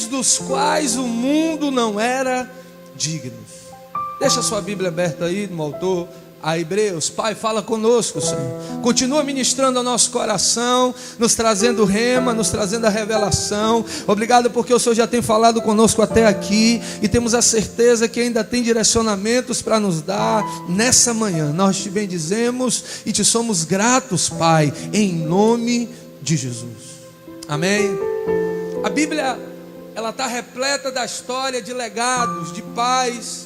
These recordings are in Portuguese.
Dos quais o mundo não era digno. Deixa a sua Bíblia aberta aí, no autor, a Hebreus. Pai, fala conosco, Senhor. Continua ministrando ao nosso coração, nos trazendo rema, nos trazendo a revelação. Obrigado porque o Senhor já tem falado conosco até aqui e temos a certeza que ainda tem direcionamentos para nos dar nessa manhã. Nós te bendizemos e te somos gratos, Pai, em nome de Jesus. Amém. A Bíblia, ela está repleta da história de legados, de pais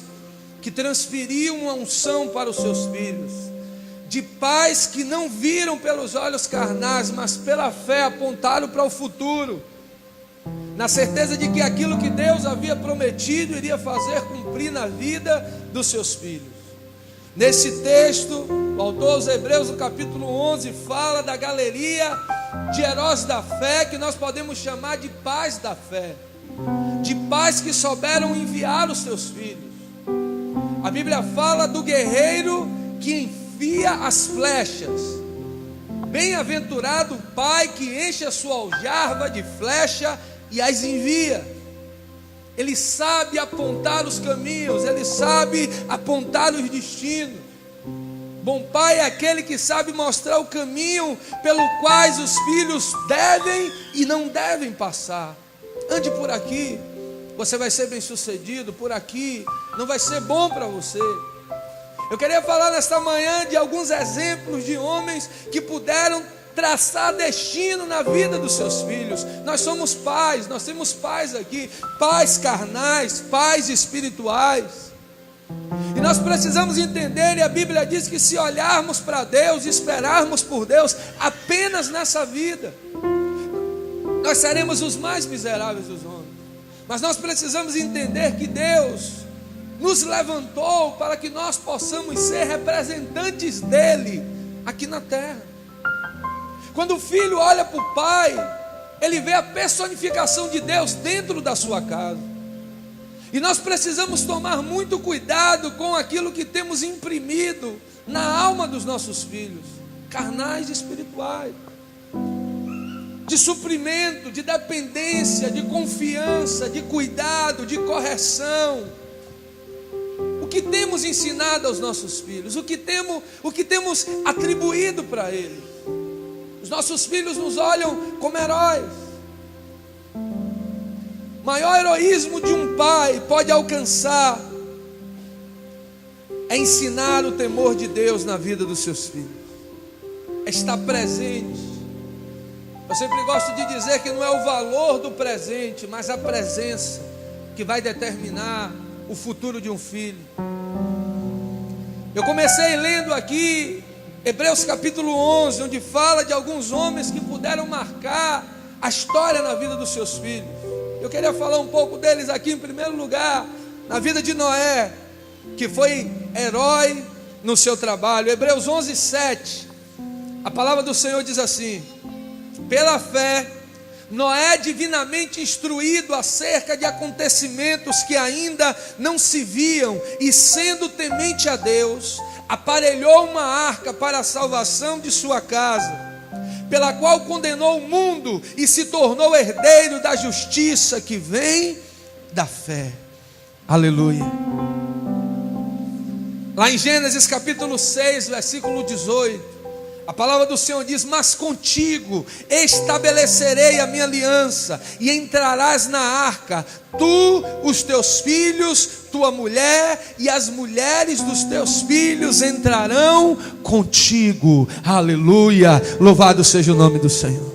que transferiam a unção para os seus filhos, de pais que não viram pelos olhos carnais, mas pela fé apontaram para o futuro, na certeza de que aquilo que Deus havia prometido iria fazer cumprir na vida dos seus filhos. Nesse texto, o autor aos Hebreus, no capítulo 11, fala da galeria de heróis da fé, que nós podemos chamar de pais da fé, de pais que souberam enviar os seus filhos. A Bíblia fala do guerreiro que enfia as flechas. Bem-aventurado o pai que enche a sua aljarva de flecha e as envia. Ele sabe apontar os caminhos, ele sabe apontar os destinos. Bom pai é aquele que sabe mostrar o caminho pelo qual os filhos devem e não devem passar. Ande por aqui, você vai ser bem sucedido. Por aqui não vai ser bom para você. Eu queria falar nesta manhã de alguns exemplos de homens que puderam traçar destino na vida dos seus filhos. Nós somos pais, nós temos pais aqui, pais carnais, pais espirituais, e nós precisamos entender, e a Bíblia diz que se olharmos para Deus, esperarmos por Deus apenas nessa vida, nós seremos os mais miseráveis dos homens. Mas nós precisamos entender que Deus nos levantou para que nós possamos ser representantes dele aqui na terra. Quando o filho olha para o pai, ele vê a personificação de Deus dentro da sua casa. E nós precisamos tomar muito cuidado com aquilo que temos imprimido na alma dos nossos filhos, carnais e espirituais, de suprimento, de dependência, de confiança, de cuidado, de correção. O que temos ensinado aos nossos filhos? O que temos atribuído para eles? Os nossos filhos nos olham como heróis. O maior heroísmo de um pai pode alcançar é ensinar o temor de Deus na vida dos seus filhos, é estar presente. Eu sempre gosto de dizer que não é o valor do presente, mas a presença que vai determinar o futuro de um filho. Eu comecei lendo aqui Hebreus capítulo 11, onde fala de alguns homens que puderam marcar a história na vida dos seus filhos. Eu queria falar um pouco deles aqui. Em primeiro lugar, na vida de Noé, que foi herói no seu trabalho. Hebreus 11, 7, a palavra do Senhor diz assim: pela fé, Noé, divinamente instruído acerca de acontecimentos que ainda não se viam, e sendo temente a Deus, aparelhou uma arca para a salvação de sua casa, pela qual condenou o mundo e se tornou herdeiro da justiça que vem da fé. Aleluia. Lá em Gênesis capítulo 6, versículo 18, a palavra do Senhor diz: mas contigo estabelecerei a minha aliança, e entrarás na arca, tu, os teus filhos, tua mulher, e as mulheres dos teus filhos entrarão contigo. Aleluia, louvado seja o nome do Senhor.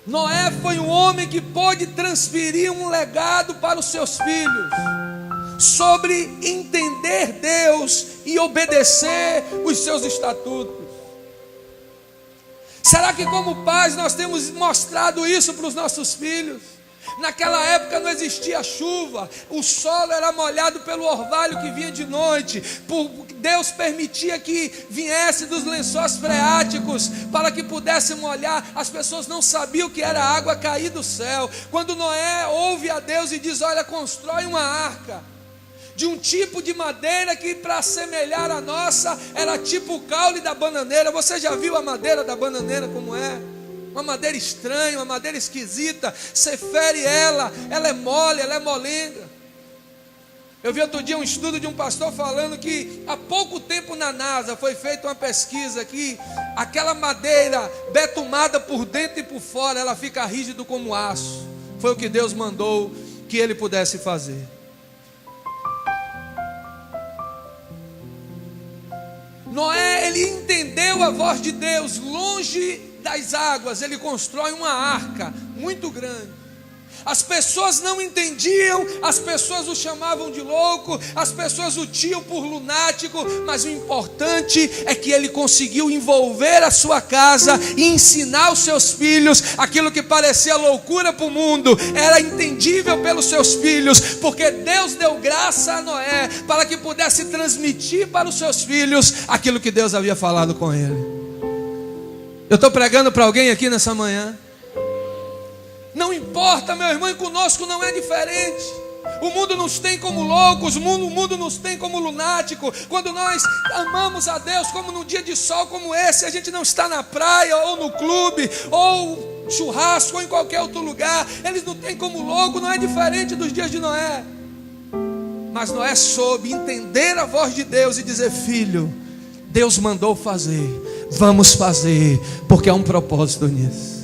Noé foi um homem que pôde transferir um legado para os seus filhos, sobre entender Deus e obedecer os seus estatutos. Será que como pais nós temos mostrado isso para os nossos filhos? Naquela época não existia chuva, o solo era molhado pelo orvalho que vinha de noite, Deus permitia que viesse dos lençóis freáticos para que pudesse molhar. As pessoas não sabiam que era água cair do céu. Quando Noé ouve a Deus e diz: olha, constrói uma arca de um tipo de madeira que, para assemelhar a nossa, era tipo o caule da bananeira. Você já viu a madeira da bananeira como é? Uma madeira estranha, uma madeira esquisita. Você fere ela é mole, ela é molenga. Eu vi outro dia um estudo de um pastor falando que há pouco tempo na NASA foi feita uma pesquisa que aquela madeira betumada por dentro e por fora, ela fica rígido como aço. Foi o que Deus mandou que ele pudesse fazer. Noé, ele entendeu a voz de Deus. Longe das águas, ele constrói uma arca muito grande. As pessoas não entendiam, as pessoas o chamavam de louco, as pessoas o tinham por lunático, mas o importante é que ele conseguiu envolver a sua casa e ensinar os seus filhos. Aquilo que parecia loucura para o mundo era entendível pelos seus filhos, porque Deus deu graça a Noé para que pudesse transmitir para os seus filhos aquilo que Deus havia falado com ele. Eu estou pregando para alguém aqui nessa manhã. Não importa, meu irmão, e conosco não é diferente. O mundo nos tem como loucos, o mundo nos tem como lunático. Quando nós amamos a Deus, como num dia de sol como esse, a gente não está na praia, ou no clube, ou churrasco, ou em qualquer outro lugar. Eles não têm como louco, não é diferente dos dias de Noé. Mas Noé soube entender a voz de Deus e dizer: filho, Deus mandou fazer, vamos fazer, porque há um propósito nisso.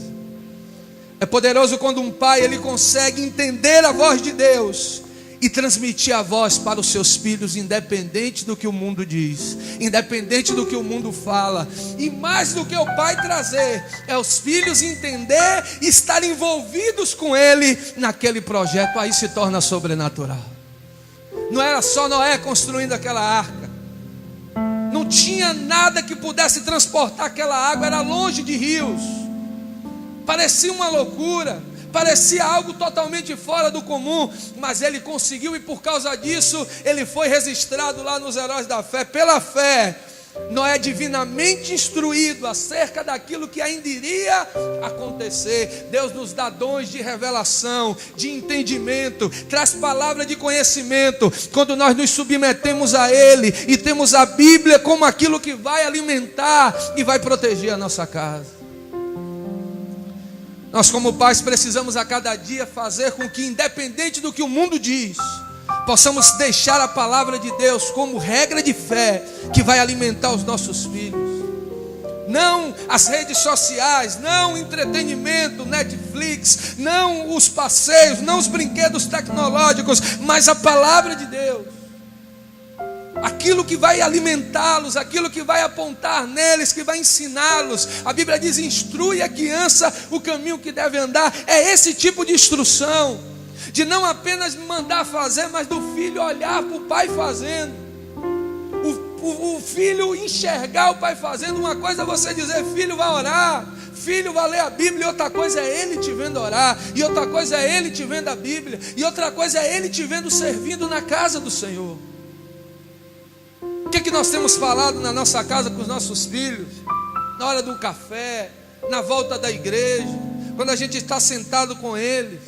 É poderoso quando um pai ele consegue entender a voz de Deus e transmitir a voz para os seus filhos, independente do que o mundo diz, independente do que o mundo fala. E mais do que o pai trazer, é os filhos entender e estar envolvidos com ele naquele projeto. Aí se torna sobrenatural. Não era só Noé construindo aquela arca, não tinha nada que pudesse transportar aquela água, era longe de rios. Parecia uma loucura, parecia algo totalmente fora do comum, mas ele conseguiu, e por causa disso ele foi registrado lá nos Heróis da Fé. Pela fé, Noé, divinamente instruído acerca daquilo que ainda iria acontecer. Deus nos dá dons de revelação, de entendimento, traz palavra de conhecimento quando nós nos submetemos a Ele e temos a Bíblia como aquilo que vai alimentar e vai proteger a nossa casa. Nós, como pais, precisamos a cada dia fazer com que, independente do que o mundo diz, possamos deixar a palavra de Deus como regra de fé que vai alimentar os nossos filhos. Não as redes sociais, não o entretenimento, Netflix, não os passeios, não os brinquedos tecnológicos, mas a palavra de Deus. Aquilo que vai alimentá-los, aquilo que vai apontar neles, que vai ensiná-los. A Bíblia diz: instrui a criança o caminho que deve andar. É esse tipo de instrução, de não apenas mandar fazer, mas do filho olhar para o pai fazendo, o filho enxergar o pai fazendo. Uma coisa é você dizer: filho, vai orar, filho, vai ler a Bíblia, e outra coisa é ele te vendo orar, e outra coisa é ele te vendo a Bíblia, e outra coisa é ele te vendo servindo na casa do Senhor. O que nós temos falado na nossa casa com os nossos filhos? Na hora do café, na volta da igreja, quando a gente está sentado com eles,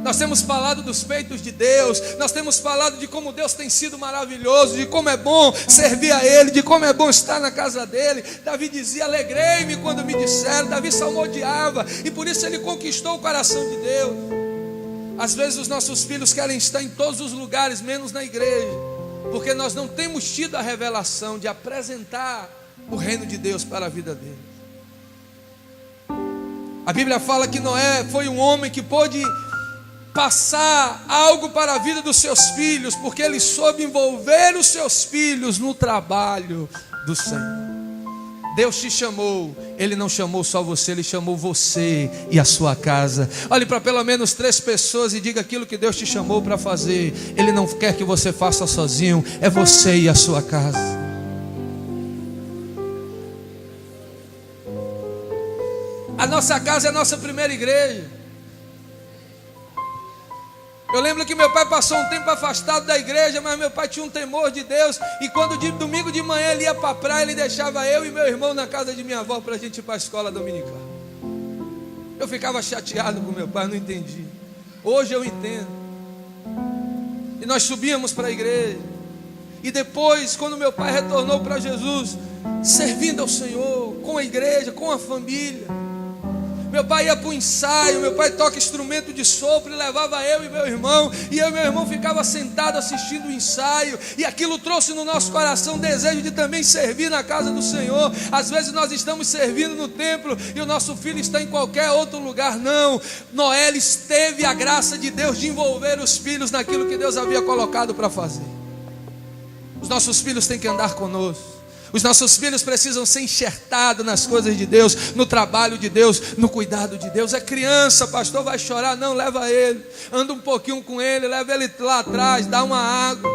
nós temos falado dos feitos de Deus, nós temos falado de como Deus tem sido maravilhoso, de como é bom servir a Ele, de como é bom estar na casa dele. Davi dizia: alegrei-me quando me disseram. Davi salmodiava, e por isso ele conquistou o coração de Deus. Às vezes os nossos filhos querem estar em todos os lugares, menos na igreja, porque nós não temos tido a revelação de apresentar o reino de Deus para a vida deles. A Bíblia fala que Noé foi um homem que pôde passar algo para a vida dos seus filhos, porque ele soube envolver os seus filhos no trabalho do Senhor. Deus te chamou, Ele não chamou só você, Ele chamou você e a sua casa. Olhe para pelo menos 3 pessoas e diga aquilo que Deus te chamou para fazer. Ele não quer que você faça sozinho, é você e a sua casa. A nossa casa é a nossa primeira igreja. Eu lembro que meu pai passou um tempo afastado da igreja, mas meu pai tinha um temor de Deus. E quando de domingo de manhã ele ia para a praia, ele deixava eu e meu irmão na casa de minha avó para a gente ir para a escola dominical. Eu ficava chateado com meu pai, não entendi. Hoje eu entendo. E nós subíamos para a igreja. E depois, quando meu pai retornou para Jesus, servindo ao Senhor, com a igreja, com a família, meu pai ia para o ensaio, meu pai toca instrumento de sopro e levava eu e meu irmão, e eu e meu irmão ficava sentado assistindo o ensaio, e aquilo trouxe no nosso coração o desejo de também servir na casa do Senhor. Às vezes nós estamos servindo no templo e o nosso filho está em qualquer outro lugar. Não, Noelis teve a graça de Deus de envolver os filhos naquilo que Deus havia colocado para fazer. Os nossos filhos têm que andar conosco. Os nossos filhos precisam ser enxertados nas coisas de Deus, no trabalho de Deus, no cuidado de Deus. É criança, pastor, vai chorar? Não, leva ele, anda um pouquinho com ele, leva ele lá atrás, dá uma água,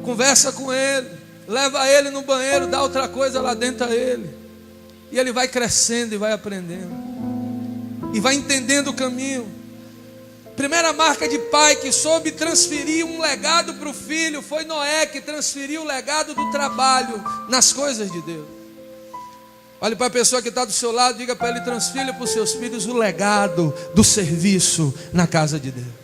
conversa com ele, leva ele no banheiro, dá outra coisa lá dentro a ele, e ele vai crescendo e vai aprendendo, e vai entendendo o caminho. Primeira marca de pai que soube transferir um legado para o filho foi Noé, que transferiu o legado do trabalho nas coisas de Deus. Olhe para a pessoa que está do seu lado, diga para ele: transfira para os seus filhos o legado do serviço na casa de Deus.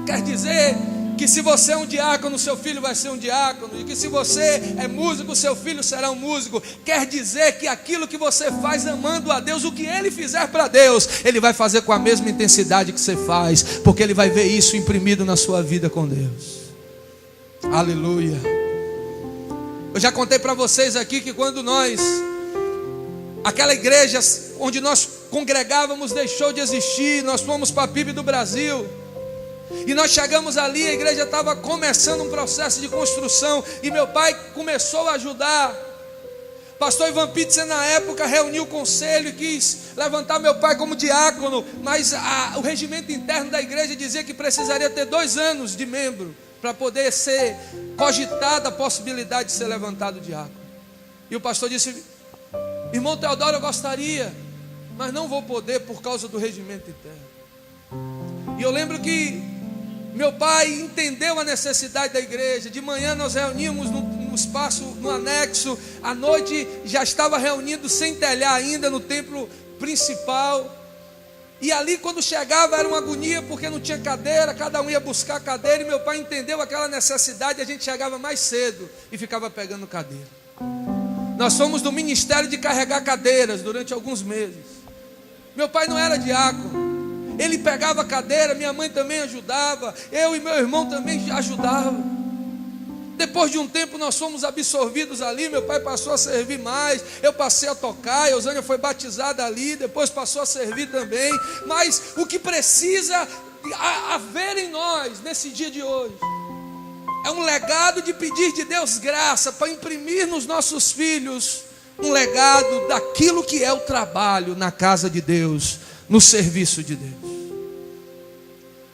Quer dizer que se você é um diácono, seu filho vai ser um diácono, e que se você é músico, seu filho será um músico. Quer dizer que aquilo que você faz amando a Deus, o que ele fizer para Deus, ele vai fazer com a mesma intensidade que você faz, porque ele vai ver isso imprimido na sua vida com Deus. Aleluia. Eu já contei para vocês aqui que quando aquela igreja onde nós congregávamos deixou de existir, nós fomos para a PIB do Brasil. E nós chegamos ali, a igreja estava começando um processo de construção, e meu pai começou a ajudar. Pastor Ivan Pitzer na época reuniu o conselho e quis levantar meu pai como diácono, mas o regimento interno da igreja dizia que precisaria ter 2 anos de membro para poder ser cogitada a possibilidade de ser levantado diácono. E o pastor disse: irmão Teodoro, eu gostaria, mas não vou poder por causa do regimento interno. E eu lembro que meu pai entendeu a necessidade da igreja. De manhã nós reuníamos no espaço, no anexo. À noite já estava reunido sem telhar ainda no templo principal. E ali quando chegava era uma agonia, porque não tinha cadeira, cada um ia buscar cadeira. E meu pai entendeu aquela necessidade. A gente chegava mais cedo e ficava pegando cadeira. Nós fomos do ministério de carregar cadeiras durante alguns meses. Meu pai não era diácono, ele pegava a cadeira, minha mãe também ajudava, eu e meu irmão também ajudavam. Depois de um tempo nós fomos absorvidos ali, meu pai passou a servir mais, eu passei a tocar, a Eusânia foi batizada ali, depois passou a servir também. Mas o que precisa haver em nós nesse dia de hoje é um legado de pedir de Deus graça para imprimir nos nossos filhos um legado daquilo que é o trabalho na casa de Deus, no serviço de Deus.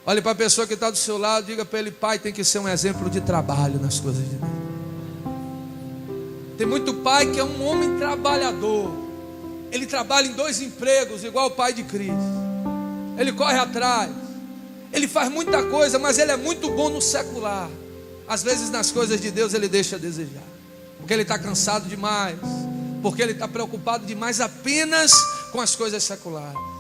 Olhe para a pessoa que está do seu lado, diga para ele: pai tem que ser um exemplo de trabalho nas coisas de Deus. Tem muito pai que é um homem trabalhador, ele trabalha em 2 empregos, igual o pai de Cristo. Ele corre atrás, ele faz muita coisa, mas ele é muito bom no secular. Às vezes nas coisas de Deus ele deixa a desejar, porque ele está cansado demais, porque ele está preocupado demais apenas com as coisas seculares.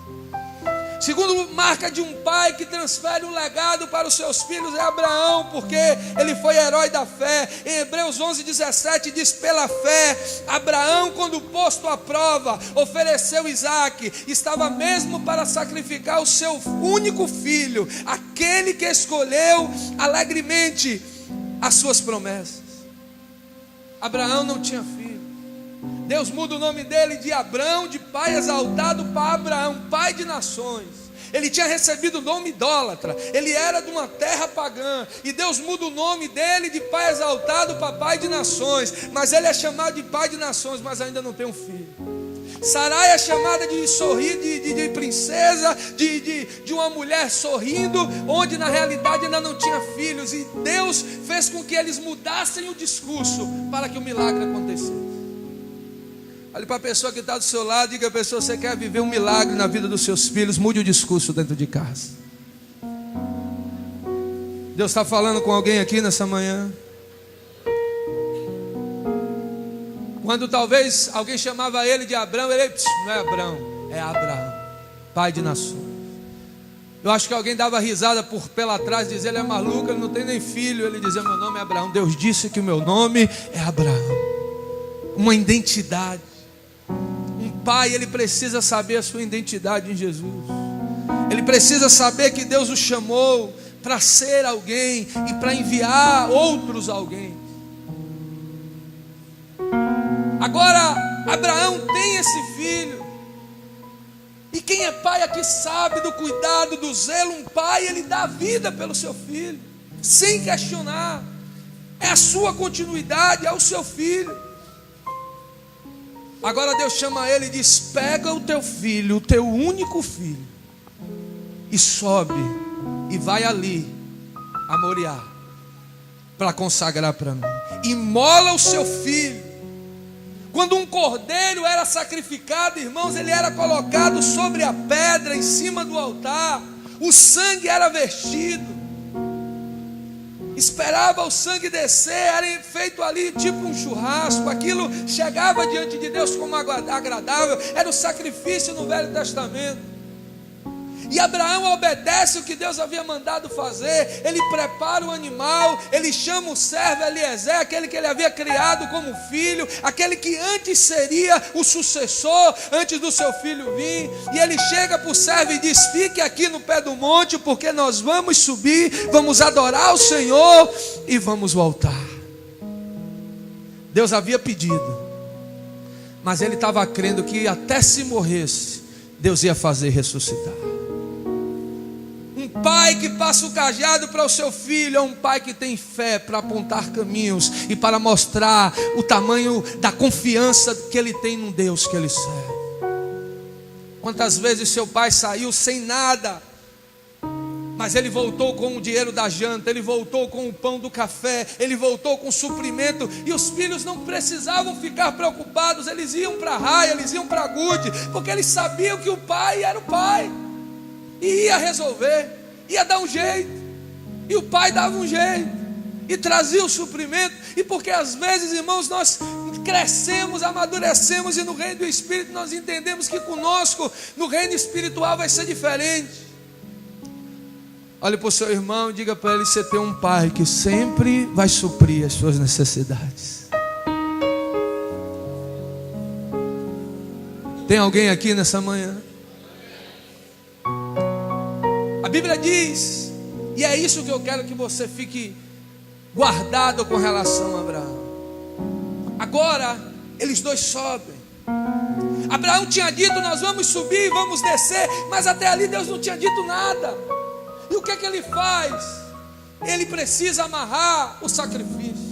Segundo marca de um pai que transfere um legado para os seus filhos é Abraão, porque ele foi herói da fé. Em Hebreus 11:17 diz: pela fé, Abraão, quando posto à prova, ofereceu Isaque, estava mesmo para sacrificar o seu único filho, aquele que escolheu alegremente as suas promessas. Abraão não tinha filho. Deus muda o nome dele de Abrão, de pai exaltado, para Abraão, pai de nações. Ele tinha recebido o nome idólatra, ele era de uma terra pagã, e Deus muda o nome dele de pai exaltado para pai de nações. Mas ele é chamado de pai de nações, mas ainda não tem um filho. Sarai é chamada de sorrir, de princesa, de uma mulher sorrindo, onde na realidade ainda não tinha filhos. E Deus fez com que eles mudassem o discurso para que o milagre acontecesse. Olhe para a pessoa que está do seu lado, diga a pessoa: você quer viver um milagre na vida dos seus filhos, mude o discurso dentro de casa. Deus está falando com alguém aqui nessa manhã. Quando talvez alguém chamava ele de Abrão, ele: não é Abrão, é Abraão, pai de nações. Eu acho que alguém dava risada pela trás, dizia: ele é maluco, ele não tem nem filho. Ele dizia: meu nome é Abraão. Deus disse que o meu nome é Abraão. Uma identidade. Um pai, ele precisa saber a sua identidade em Jesus. Ele precisa saber que Deus o chamou para ser alguém e para enviar outros alguém. Agora, Abraão tem esse filho. E quem é pai aqui sabe do cuidado, do zelo. Um pai, ele dá a vida pelo seu filho, sem questionar. É a sua continuidade, é o seu filho. Agora Deus chama ele e diz: pega o teu filho, o teu único filho, e sobe, e vai ali, a Moriá, para consagrar para mim. Imola o seu filho. Quando um cordeiro era sacrificado, irmãos, ele era colocado sobre a pedra, em cima do altar. O sangue era vertido. Esperava o sangue descer, era feito ali tipo um churrasco. Aquilo chegava diante de Deus como agradável. Era o sacrifício no Velho Testamento. E Abraão obedece o que Deus havia mandado fazer. Ele prepara o animal, ele chama o servo Eliezer, aquele que ele havia criado como filho, aquele que antes seria o sucessor, antes do seu filho vir. E ele chega para o servo e diz: fique aqui no pé do monte, porque nós vamos subir, vamos adorar o Senhor e vamos voltar. Deus havia pedido, mas ele estava crendo que até se morresse, Deus ia fazer ressuscitar. Um pai que passa o cajado para o seu filho é um pai que tem fé para apontar caminhos e para mostrar o tamanho da confiança que ele tem num Deus que ele serve. Quantas vezes seu pai saiu sem nada, mas ele voltou com o dinheiro da janta, ele voltou com o pão do café, ele voltou com o suprimento, e os filhos não precisavam ficar preocupados. Eles iam para a raia, eles iam para a gude, porque eles sabiam que o pai era o pai, e ia resolver, ia dar um jeito. E o pai dava um jeito, e trazia o suprimento. E porque às vezes, irmãos, nós crescemos, amadurecemos, e no reino do Espírito nós entendemos que conosco, no reino espiritual, vai ser diferente. Olhe para o seu irmão e diga para ele: você tem um pai que sempre vai suprir as suas necessidades. Tem alguém aqui nessa manhã? A Bíblia diz, e é isso que eu quero que você fique guardado com relação a Abraão. Agora, eles dois sobem. Abraão tinha dito: nós vamos subir, vamos descer, mas até ali Deus não tinha dito nada. E o que é que ele faz? Ele precisa amarrar o sacrifício.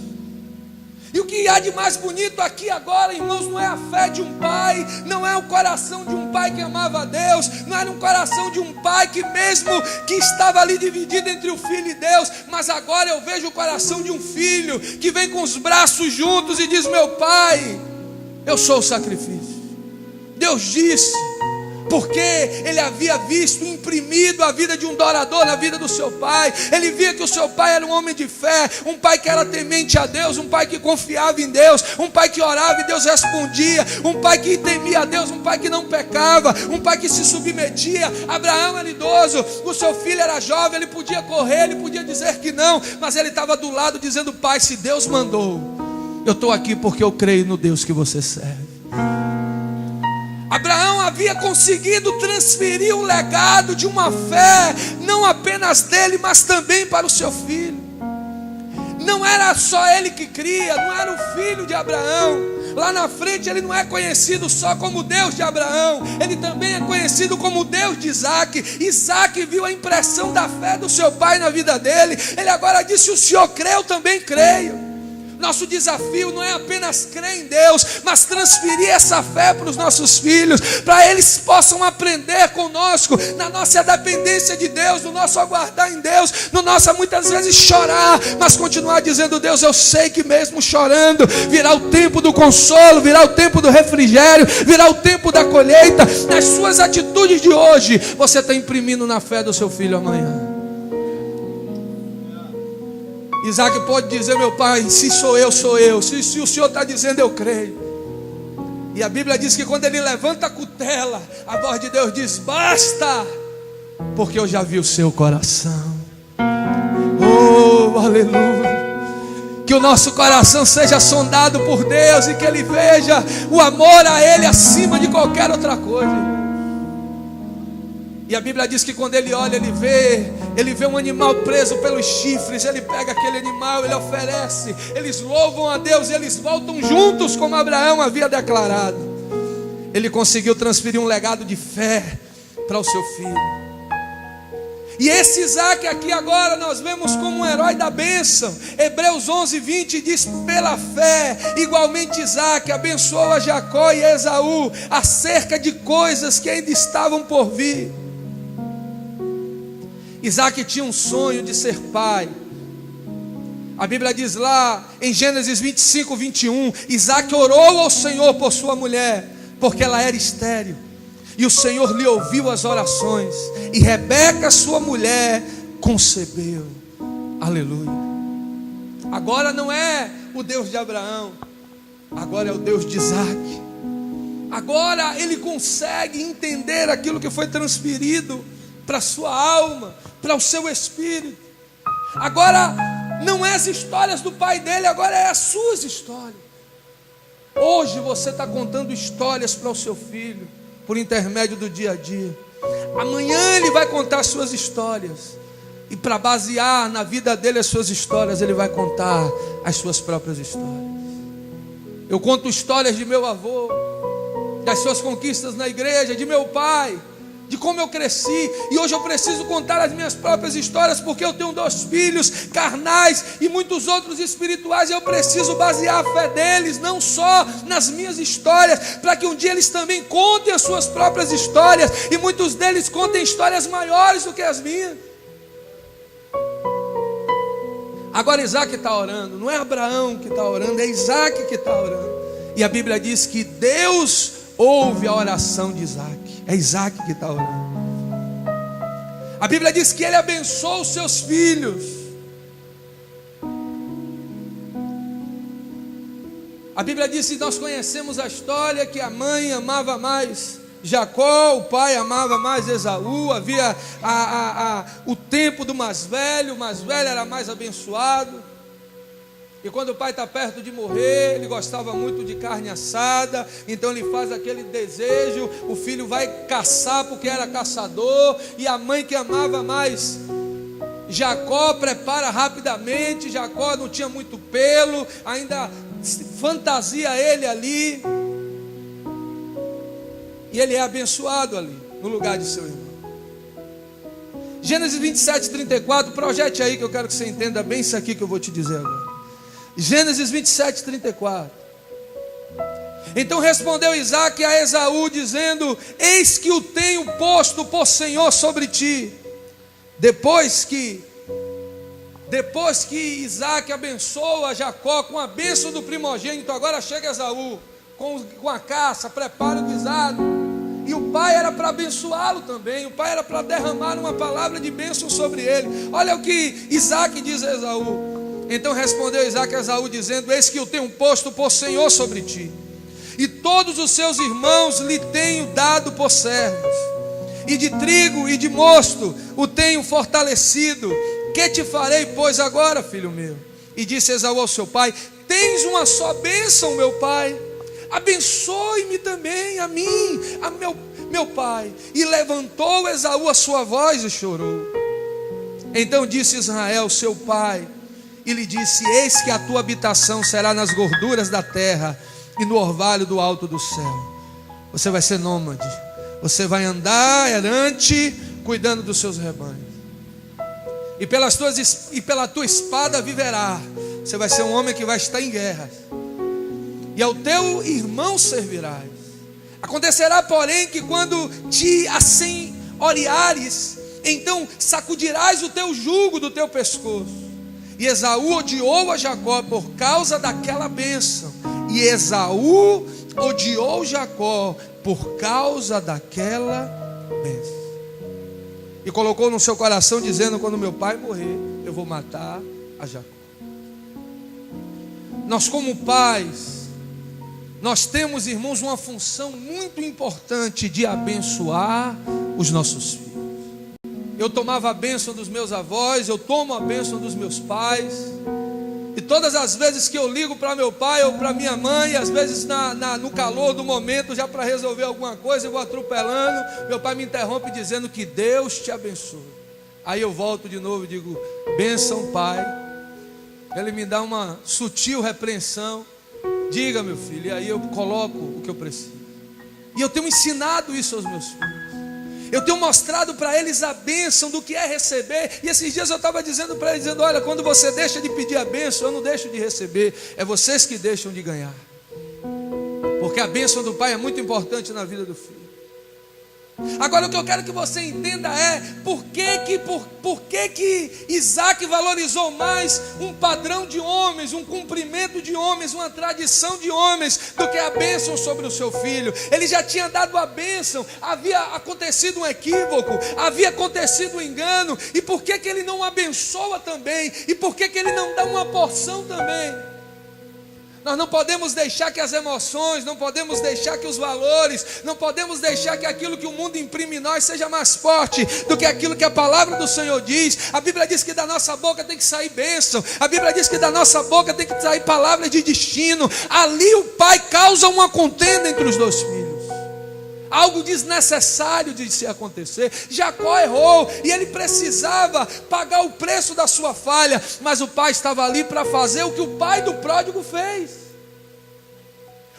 E o que há de mais bonito aqui agora, irmãos, não é a fé de um pai, não é o coração de um pai que amava a Deus, não era um coração de um pai que mesmo que estava ali dividido entre o filho e Deus, mas agora eu vejo o coração de um filho que vem com os braços juntos e diz: meu pai, eu sou o sacrifício. Deus disse, porque ele havia visto imprimido a vida de um adorador na vida do seu pai. Ele via que o seu pai era um homem de fé, um pai que era temente a Deus, um pai que confiava em Deus, um pai que orava e Deus respondia, um pai que temia a Deus, um pai que não pecava, um pai que se submetia. Abraão era idoso, o seu filho era jovem, ele podia correr, ele podia dizer que não, mas ele estava do lado dizendo: pai, se Deus mandou, eu estou aqui porque eu creio no Deus que você serve. Abraão havia conseguido transferir o legado de uma fé, não apenas dele, mas também para o seu filho. Não era só ele que cria, não era o filho de Abraão. Lá na frente ele não é conhecido só como Deus de Abraão, ele também é conhecido como Deus de Isaac. Isaac viu a impressão da fé do seu pai na vida dele. Ele agora disse: o senhor crê, eu também creio. Nosso desafio não é apenas crer em Deus, mas transferir essa fé para os nossos filhos, para eles possam aprender conosco, na nossa dependência de Deus, no nosso aguardar em Deus, no nosso muitas vezes chorar, mas continuar dizendo: Deus, eu sei que mesmo chorando, virá o tempo do consolo, virá o tempo do refrigério, virá o tempo da colheita. Nas suas atitudes de hoje, você está imprimindo na fé do seu filho amanhã. Isaac pode dizer: meu pai, se sou eu, sou eu. Se o Senhor está dizendo, eu creio. E a Bíblia diz que quando ele levanta a cutela, a voz de Deus diz: basta, porque eu já vi o seu coração. Oh, aleluia. Que o nosso coração seja sondado por Deus e que Ele veja o amor a Ele acima de qualquer outra coisa. E a Bíblia diz que quando ele olha, ele vê um animal preso pelos chifres. Ele pega aquele animal, ele oferece, eles louvam a Deus, eles voltam juntos como Abraão havia declarado. Ele conseguiu transferir um legado de fé para o seu filho. E esse Isaac aqui agora nós vemos como um herói da bênção. Hebreus 11:20 diz: pela fé, igualmente Isaac abençoou a Jacó e a Esaú acerca de coisas que ainda estavam por vir. Isaac tinha um sonho de ser pai. A Bíblia diz lá em Gênesis 25:21, Isaac orou ao Senhor por sua mulher, porque ela era estéril, e o Senhor lhe ouviu as orações, e Rebeca, sua mulher, concebeu. Aleluia. Agora não é o Deus de Abraão, agora é o Deus de Isaac. Agora ele consegue entender aquilo que foi transferido para a sua alma, para o seu espírito. Agora não é as histórias do pai dele, agora é as suas histórias. Hoje você está contando histórias para o seu filho, por intermédio do dia a dia. Amanhã ele vai contar as suas histórias, e para basear na vida dele as suas histórias, ele vai contar as suas próprias histórias. Eu conto histórias de meu avô, das suas conquistas na igreja, de meu pai, de como eu cresci, e hoje eu preciso contar as minhas próprias histórias, porque eu tenho 2 filhos carnais e muitos outros espirituais, e eu preciso basear a fé deles, não só nas minhas histórias, para que um dia eles também contem as suas próprias histórias, e muitos deles contem histórias maiores do que as minhas. Agora Isaac está orando, não é Abraão que está orando, é Isaac que está orando, e a Bíblia diz que Deus ouve a oração de Isaac. É Isaac que está orando. A Bíblia diz que ele abençoou os seus filhos. A Bíblia diz que nós conhecemos a história, que a mãe amava mais Jacó, o pai amava mais Esaú. Havia o tempo do mais velho, o mais velho era mais abençoado. E quando o pai está perto de morrer, ele gostava muito de carne assada, então ele faz aquele desejo, o filho vai caçar porque era caçador, e a mãe que amava mais Jacó prepara rapidamente. Jacó não tinha muito pelo, ainda fantasia ele ali, e ele é abençoado ali, no lugar de seu irmão. Gênesis 27:34, projete aí que eu quero que você entenda bem isso aqui que eu vou te dizer agora. Gênesis 27:34. Então respondeu Isaac a Esaú, dizendo: eis que o tenho posto por Senhor sobre ti. Depois que Isaac abençoa Jacó com a bênção do primogênito, agora chega Esaú com a caça, prepara o guisado. E o pai era para abençoá-lo também, o pai era para derramar uma palavra de bênção sobre ele. Olha o que Isaac diz a Esaú. Então respondeu Isaac a Esaú, dizendo: eis que eu tenho posto por Senhor sobre ti, e todos os seus irmãos lhe tenho dado por servos, e de trigo e de mosto o tenho fortalecido. Que te farei, pois, agora, filho meu? E disse Esaú ao seu pai: tens uma só bênção, meu pai, abençoe-me também a mim, a meu pai. E levantou Esaú a sua voz e chorou. Então disse Israel, seu pai, e lhe disse: eis que a tua habitação será nas gorduras da terra e no orvalho do alto do céu. Você vai ser nômade, você vai andar errante, cuidando dos seus rebanhos. E pela tua espada viverá, Você vai ser um homem que vai estar em guerra, e ao teu irmão servirás. Acontecerá, porém, que quando te assenhoreares, então sacudirás o teu jugo do teu pescoço. E Esaú odiou a Jacó por causa daquela bênção. E Esaú odiou Jacó por causa daquela bênção. E colocou no seu coração, dizendo: quando meu pai morrer, eu vou matar a Jacó. Nós, como pais, nós temos, irmãos, uma função muito importante de abençoar os nossos filhos. Eu tomava a bênção dos meus avós, eu tomo a bênção dos meus pais. E todas as vezes que eu ligo para meu pai ou para minha mãe, às vezes no calor do momento, já para resolver alguma coisa, eu vou atropelando, meu pai me interrompe dizendo: que Deus te abençoe. Aí eu volto de novo e digo: bênção, pai. Ele me dá uma sutil repreensão: diga, meu filho. E aí eu coloco o que eu preciso. E eu tenho ensinado isso aos meus filhos. Eu tenho mostrado para eles a bênção do que é receber. E esses dias eu estava dizendo para eles, dizendo: olha, quando você deixa de pedir a bênção, eu não deixo de receber. É vocês que deixam de ganhar. Porque a bênção do pai é muito importante na vida do filho. Agora, o que eu quero que você entenda é por que Isaac valorizou mais um padrão de homens, um cumprimento de homens, uma tradição de homens, do que a bênção sobre o seu filho. Ele já tinha dado a bênção, havia acontecido um equívoco, havia acontecido um engano. E por que ele não abençoa também? E por que ele não dá uma porção também? Nós não podemos deixar que as emoções, não podemos deixar que os valores, não podemos deixar que aquilo que o mundo imprime em nós seja mais forte do que aquilo que a palavra do Senhor diz. A Bíblia diz que da nossa boca tem que sair bênção. A Bíblia diz que da nossa boca tem que sair palavras de destino. Ali o pai causa uma contenda entre os dois filhos. Algo desnecessário de se acontecer. Jacó errou e ele precisava pagar o preço da sua falha, mas o pai estava ali para fazer o que o pai do pródigo fez.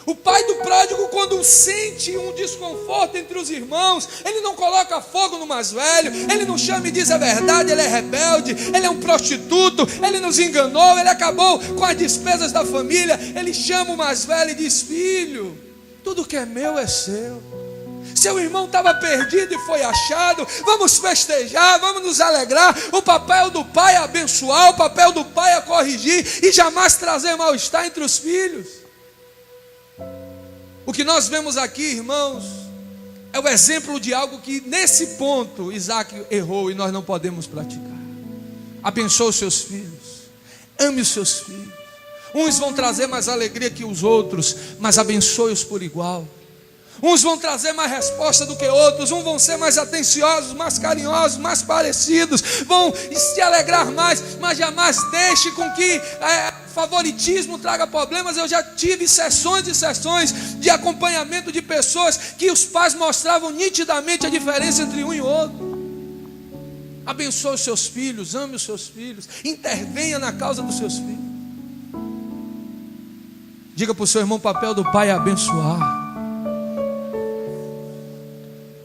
O pai do pródigo, quando sente um desconforto entre os irmãos, ele não coloca fogo no mais velho, ele não chama e diz a verdade: ele é rebelde, ele é um prostituto, ele nos enganou, ele acabou com as despesas da família. Ele chama o mais velho e diz: filho, tudo que é meu é seu. Seu irmão estava perdido e foi achado. Vamos festejar, vamos nos alegrar. O papel do pai é abençoar, o papel do pai é corrigir e jamais trazer mal-estar entre os filhos. O que nós vemos aqui, irmãos, é o exemplo de algo que nesse ponto Isaac errou e nós não podemos praticar. Abençoe os seus filhos, ame os seus filhos. Uns vão trazer mais alegria que os outros, mas abençoe-os por igual. Uns vão trazer mais resposta do que outros, uns vão ser mais atenciosos, mais carinhosos, mais parecidos, vão se alegrar mais, mas jamais deixe com que favoritismo traga problemas. Eu já tive sessões e sessões de acompanhamento de pessoas que os pais mostravam nitidamente a diferença entre um e outro. Abençoe os seus filhos, ame os seus filhos, intervenha na causa dos seus filhos. Diga para o seu irmão: o papel do pai é abençoar.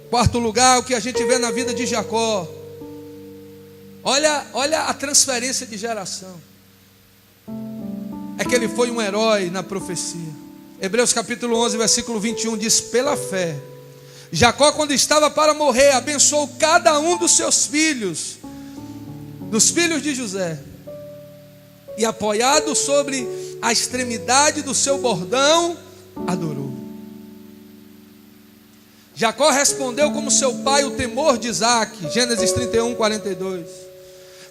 Quarto lugar, o que a gente vê na vida de Jacó. Olha a transferência de geração. É que ele foi um herói na profecia. Hebreus capítulo 11, versículo 21 diz: pela fé, Jacó, quando estava para morrer, abençoou cada um dos seus filhos, dos filhos de José, e apoiado sobre a extremidade do seu bordão, adorou. Jacó respondeu como seu pai o temor de Isaac. Gênesis 31, 42.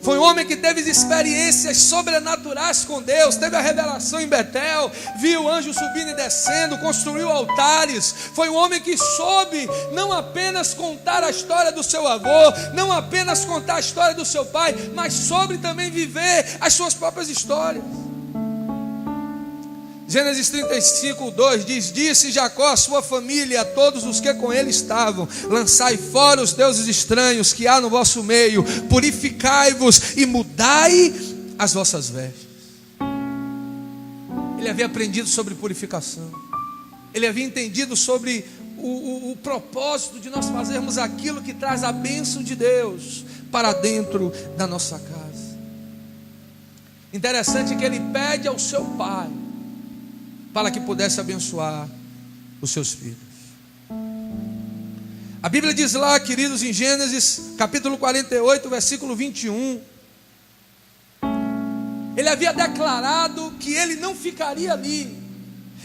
Foi um homem que teve experiências sobrenaturais com Deus. Teve a revelação em Betel, viu o anjo subindo e descendo, construiu altares. Foi um homem que soube não apenas contar a história do seu avô, não apenas contar a história do seu pai, mas soube também viver as suas próprias histórias. Gênesis 35, 2 diz: disse Jacó à sua família e a todos os que com ele estavam: lançai fora os deuses estranhos que há no vosso meio, purificai-vos e mudai as vossas vestes. Ele havia aprendido sobre purificação. Ele havia entendido sobre o propósito de nós fazermos aquilo que traz a bênção de Deus para dentro da nossa casa. Interessante que ele pede ao seu pai para que pudesse abençoar os seus filhos. A Bíblia diz lá, queridos, em Gênesis capítulo 48, versículo 21, ele havia declarado que ele não ficaria ali.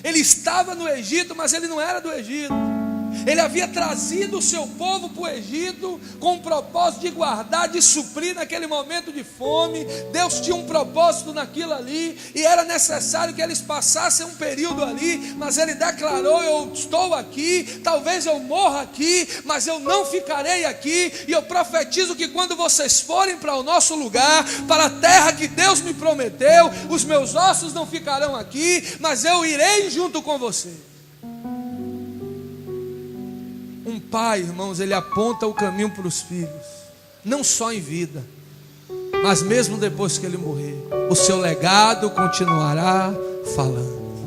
Ele estava no Egito, mas ele não era do Egito. Ele havia trazido o seu povo para o Egito com o propósito de guardar, de suprir naquele momento de fome. Deus tinha um propósito naquilo ali, e era necessário que eles passassem um período ali. Mas ele declarou: eu estou aqui, talvez eu morra aqui, mas eu não ficarei aqui. E eu profetizo que quando vocês forem para o nosso lugar, para a terra que Deus me prometeu, os meus ossos não ficarão aqui, mas eu irei junto com vocês. Um pai, irmãos, ele aponta o caminho para os filhos, não só em vida, mas mesmo depois que ele morrer, o seu legado continuará falando.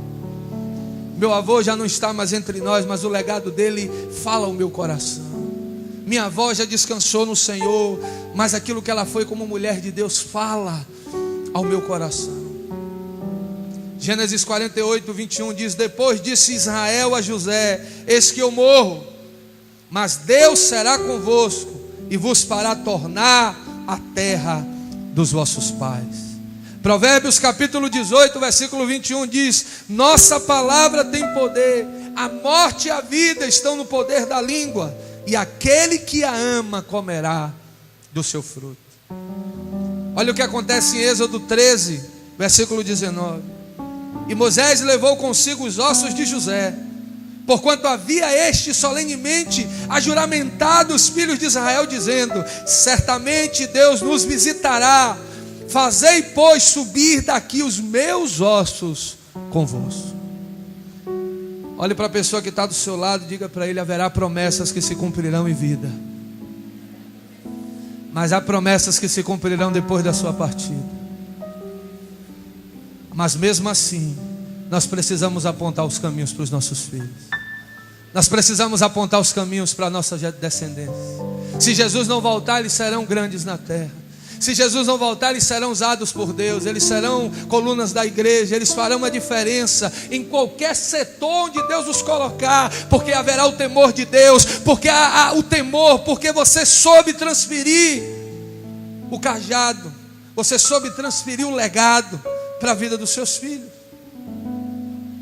Meu avô já não está mais entre nós, mas o legado dele fala ao meu coração. Minha avó já descansou no Senhor, mas aquilo que ela foi como mulher de Deus fala ao meu coração. Gênesis 48, 21 diz: depois disse Israel a José: eis que eu morro, mas Deus será convosco e vos fará tornar a terra dos vossos pais. Provérbios capítulo 18, versículo 21 diz: nossa palavra tem poder, a morte e a vida estão no poder da língua, e aquele que a ama comerá do seu fruto. Olha o que acontece em Êxodo 13, versículo 19. E Moisés levou consigo os ossos de José, porquanto havia este solenemente ajuramentado os filhos de Israel, dizendo: certamente Deus nos visitará, fazei pois subir daqui os meus ossos convosco. Olhe para a pessoa que está do seu lado e diga para ele: haverá promessas que se cumprirão em vida, mas há promessas que se cumprirão depois da sua partida. Mas mesmo assim, nós precisamos apontar os caminhos para os nossos filhos. Nós precisamos apontar os caminhos para a nossa descendência. Se Jesus não voltar, eles serão grandes na terra. Se Jesus não voltar, eles serão usados por Deus. Eles serão colunas da igreja. Eles farão uma diferença em qualquer setor onde Deus os colocar, porque haverá o temor de Deus, porque há o temor, porque você soube transferir o cajado, você soube transferir o legado para a vida dos seus filhos.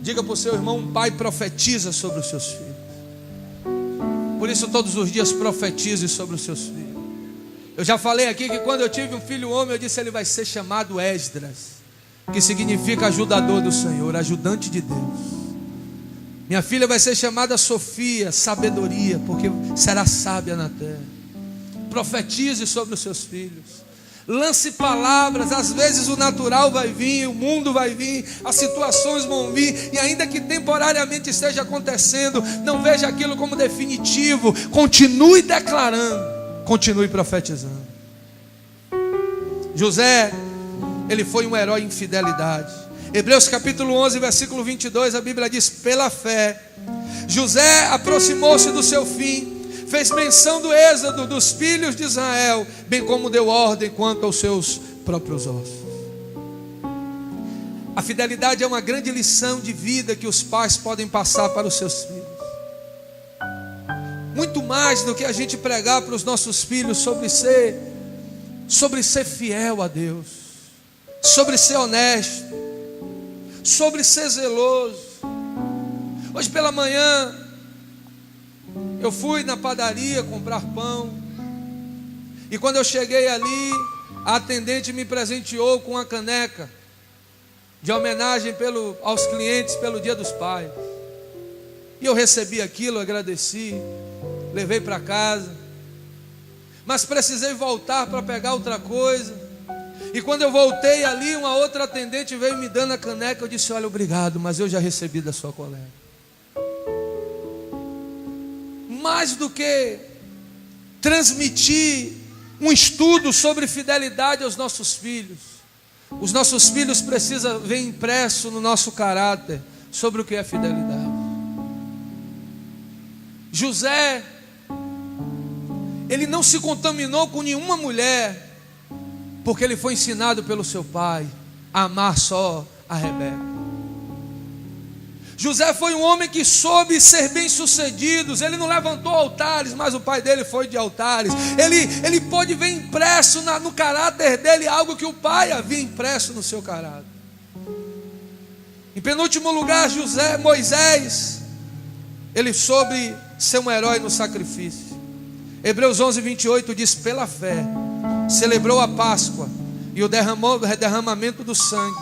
Diga para o seu irmão: um pai profetiza sobre os seus filhos. Por isso todos os dias profetize sobre os seus filhos. Eu já falei aqui que quando eu tive um filho homem, eu disse: ele vai ser chamado Esdras, que significa ajudador do Senhor, ajudante de Deus. Minha filha vai ser chamada Sofia, sabedoria, porque será sábia na terra. Profetize sobre os seus filhos. Lance palavras. Às vezes o natural vai vir, o mundo vai vir, as situações vão vir, e ainda que temporariamente esteja acontecendo, não veja aquilo como definitivo. Continue declarando, continue profetizando. José, ele foi um herói em fidelidade. Hebreus capítulo 11, versículo 22, a Bíblia diz: pela fé José aproximou-se do seu fim, fez menção do êxodo dos filhos de Israel, bem como deu ordem quanto aos seus próprios ossos. A fidelidade é uma grande lição de vida que os pais podem passar para os seus filhos. Muito mais do que a gente pregar para os nossos filhos sobre ser fiel a Deus, sobre ser honesto, sobre ser zeloso. Hoje pela manhã eu fui na padaria comprar pão, e quando eu cheguei ali, a atendente me presenteou com uma caneca de homenagem aos clientes pelo Dia dos Pais. E eu recebi aquilo, agradeci, levei para casa, mas precisei voltar para pegar outra coisa. E quando eu voltei ali, uma outra atendente veio me dando a caneca. Eu disse: olha, obrigado, mas eu já recebi da sua colega. Mais do que transmitir um estudo sobre fidelidade aos nossos filhos, os nossos filhos precisam ver impresso no nosso caráter sobre o que é fidelidade. José, ele não se contaminou com nenhuma mulher, porque ele foi ensinado pelo seu pai a amar só a Rebeca. José foi um homem que soube ser bem sucedido. Ele não levantou altares, mas o pai dele foi de altares. Ele pôde ver impresso no caráter dele algo que o pai havia impresso no seu caráter. Em penúltimo lugar, Moisés, ele soube ser um herói no sacrifício. Hebreus 11:28 diz: pela fé celebrou a Páscoa e o derramamento do sangue,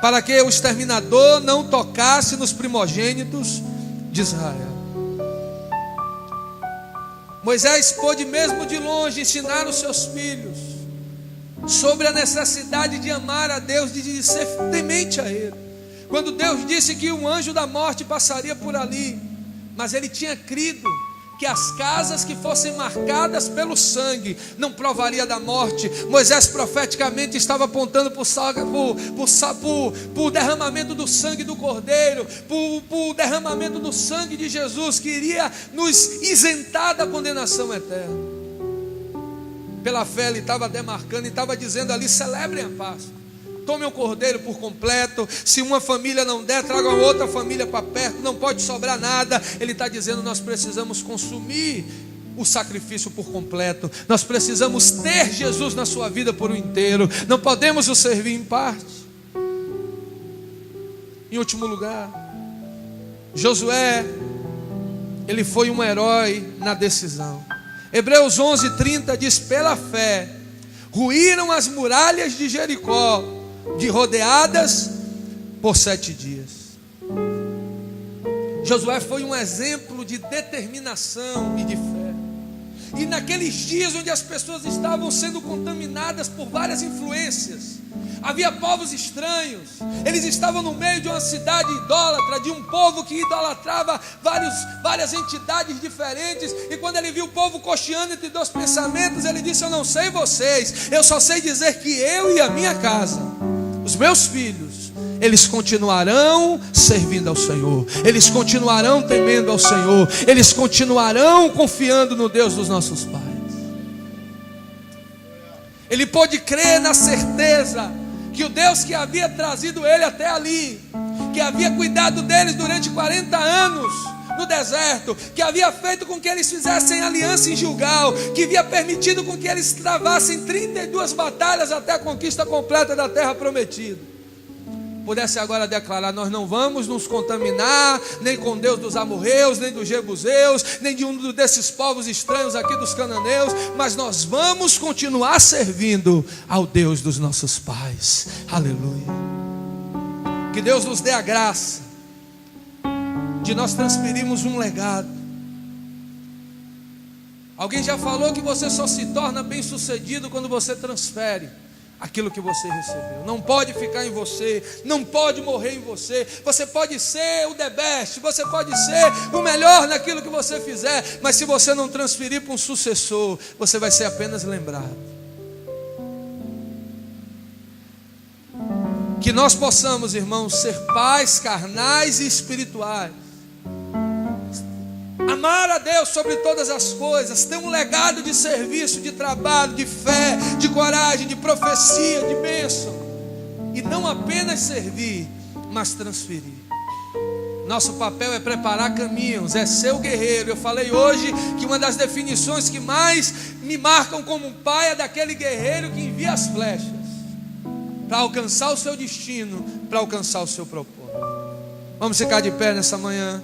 para que o exterminador não tocasse nos primogênitos de Israel. Moisés pôde mesmo de longe ensinar os seus filhos sobre a necessidade de amar a Deus, de ser temente a Ele. Quando Deus disse que um anjo da morte passaria por ali, mas ele tinha crido que as casas que fossem marcadas pelo sangue não provaria da morte. Moisés profeticamente estava apontando para o derramamento do sangue do Cordeiro, para o derramamento do sangue de Jesus, que iria nos isentar da condenação eterna. Pela fé ele estava demarcando e estava dizendo ali: celebrem a Páscoa, tomem o cordeiro por completo. Se uma família não der, tragam outra família para perto, não pode sobrar nada. Ele está dizendo: nós precisamos consumir o sacrifício por completo. Nós precisamos ter Jesus na sua vida por inteiro. Não podemos o servir em parte. Em último lugar, Josué, ele foi um herói na decisão. Hebreus 11:30 diz: pela fé ruíram as muralhas de Jericó, rodeadas por 7 dias. Josué foi um exemplo de determinação e de fé. E naqueles dias onde as pessoas estavam sendo contaminadas por várias influências, havia povos estranhos, eles estavam no meio de uma cidade idólatra, de um povo que idolatrava várias entidades diferentes. E quando ele viu o povo cocheando entre dois pensamentos, ele disse: eu não sei vocês, eu só sei dizer que eu e a minha casa, os meus filhos, eles continuarão servindo ao Senhor, eles continuarão temendo ao Senhor, eles continuarão confiando no Deus dos nossos pais. Ele pôde crer na certeza que o Deus que havia trazido ele até ali, que havia cuidado deles durante 40 anos no deserto, que havia feito com que eles fizessem aliança em Gilgal, que havia permitido com que eles travassem 32 batalhas até a conquista completa da terra prometida, pudesse agora declarar: nós não vamos nos contaminar nem com Deus dos amorreus, nem dos jebuseus, nem de um desses povos estranhos aqui dos cananeus, mas nós vamos continuar servindo ao Deus dos nossos pais. Aleluia. Que Deus nos dê a graça de nós transferirmos um legado. Alguém já falou que você só se torna bem sucedido quando você transfere aquilo que você recebeu. Não pode ficar em você, não pode morrer em você. Você pode ser o the best, você pode ser o melhor naquilo que você fizer, mas se você não transferir para um sucessor, você vai ser apenas lembrado. Que nós possamos, irmãos, ser pais carnais e espirituais, amar a Deus sobre todas as coisas, ter um legado de serviço, de trabalho, de fé, de coragem, de profecia, de bênção, e não apenas servir, mas transferir. Nosso papel é preparar caminhos, é ser o guerreiro. Eu falei hoje que uma das definições que mais me marcam como um pai é daquele guerreiro que envia as flechas para alcançar o seu destino, para alcançar o seu propósito. Vamos ficar de pé nessa manhã.